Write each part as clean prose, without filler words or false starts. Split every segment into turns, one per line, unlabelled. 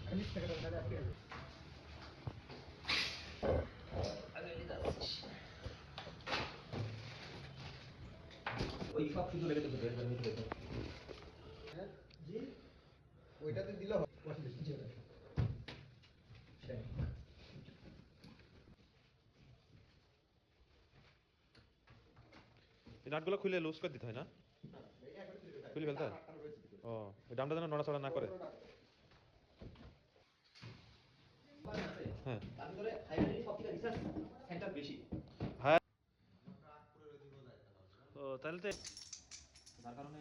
ওই সব শুধু লেগে তো জি ওইটাতে দিলে হবে
এই নাটগুলো খুলে লুজ করে দিতে হয় না? খুলে ফেলতে হয়? ও ওই ডামটা যেন নড়াচড়া না করে। হ্যাঁ হ্যাঁ। ও তাহলে তো
যার কারণে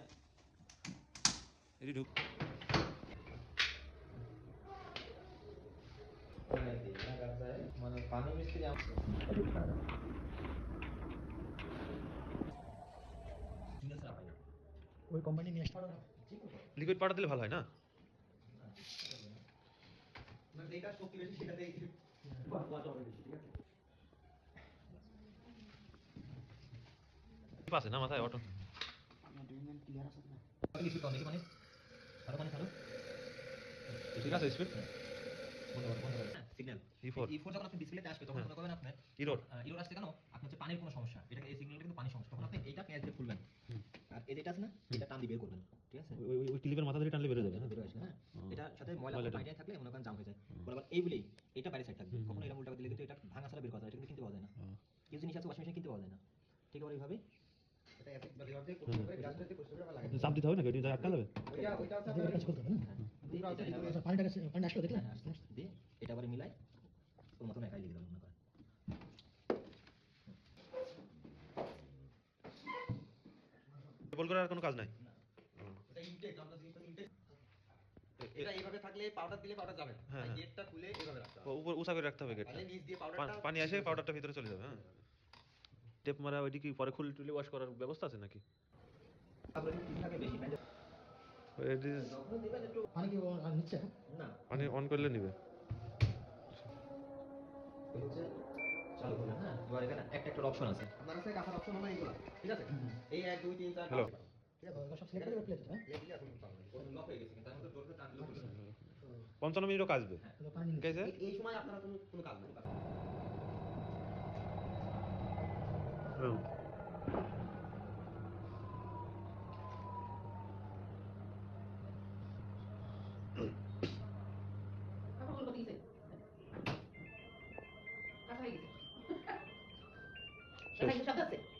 এটি ঢুক
মানে পানি মিস্ত্রি ওই কোম্পানি নিয়ে আসতে
লিকুইড পাউডার দিলে ভালো হয় না?
মানে যেটা শক্তি বেশি সেটাতে ঠিক আছে
আছে না মাথায় অটো
ক্লিয়ার আছে না কিছু কম দেখি মানে আরো মানে ছাড়ো
ঠিক আছে স্পিড
সিগন্যাল
E4
E4 যখন আপনি ডিসপ্লেতে আসবে তখন মনে করবেন আপনি
ইরোর
ইরোর আসছে কেন আপনি হচ্ছে পানির কোনো সমস্যা এটা এই সিগন্যালটা কিন্তু পানির সমস্যা তখন আপনি এইটা পেঁয়াজ দিয়ে খুলবেন আর এই যেটা আছে না এটা টান দিয়ে বের করবেন ঠিক আছে
ওই ক্লিপের মাথা ধরে টানলে বের হয়ে যাবে।
বের আসবে হ্যাঁ এটার সাথে ময়লা পানি থাকলে মনে করেন জাম হয়ে যায় বরাবর এইগুলি এটা বাইরে সাইড থাকবে কখনো এটা উল্টা করে দিলে কিন্তু এটা ভাঙা ছাড়া বের করা যায় এটা কিন্তু কিনতে পাওয়া যায় না কিছু জিনিস আছে ওয়াশিং মেশিন কিনতে পাওয়া যায় না ঠিক আছে এইভাবে এটা এসিড বা লিভার দিয়ে করতে হবে গ্যাসটাতে করতে হবে লাগাতে
চাপ দিতে হবে না এটা আটকা যাবে।
ওইটা আছে আপনার কাজ করতে হবে না পানিটা আসলো দেখলেন দিয়ে এটা আবার মিলাই ওর মতন একাই লিখে দাও মনে করে
বল করার কোনো কাজ নাই।
এটা ইনটেক আমরা জিনিসটা ইনটেক এটা এইভাবে থাকলে পাউডার দিলে পাউডার যাবে না তাই গেটটা খুলে এইভাবে রাখতে হবে
উপর উঁচা করে রাখতে হবে গেটটা
তাহলে নিচ দিয়ে পাউডারটা
পানি আসে পাউডারটা ভিতরে চলে যাবে। হ্যাঁ টেপ মারা ওইটি কি পরে খুলে টুলে ওয়াশ করার ব্যবস্থা আছে নাকি?
তারপরে ঠিকঠাক বেশি পানি যখন দিবেন একটু পানি কি আর নিচে না
পানি অন করলে নিবে
হচ্ছে চালু করলেন হ্যাঁ এবার এখানে একটা একটা অপশন আছে আপনার কাছে কাছার অপশন হলো এইগুলা ঠিক আছে এই 1 2 3 4
হ্যালো
ঠিক আছে সব সিলেক্ট করে প্লে হ্যাঁ প্লে দিলে এখন পাবেন লক হয়ে গেছে তার মধ্যে ডোরটা টান দিলে
55 মিনিটও কাজবে। ঠিক আছে
এই সময় আপনারা কোনো কাজ নেই
Apa kalau bisa? Apa lagi? Saya bisa dapat sih.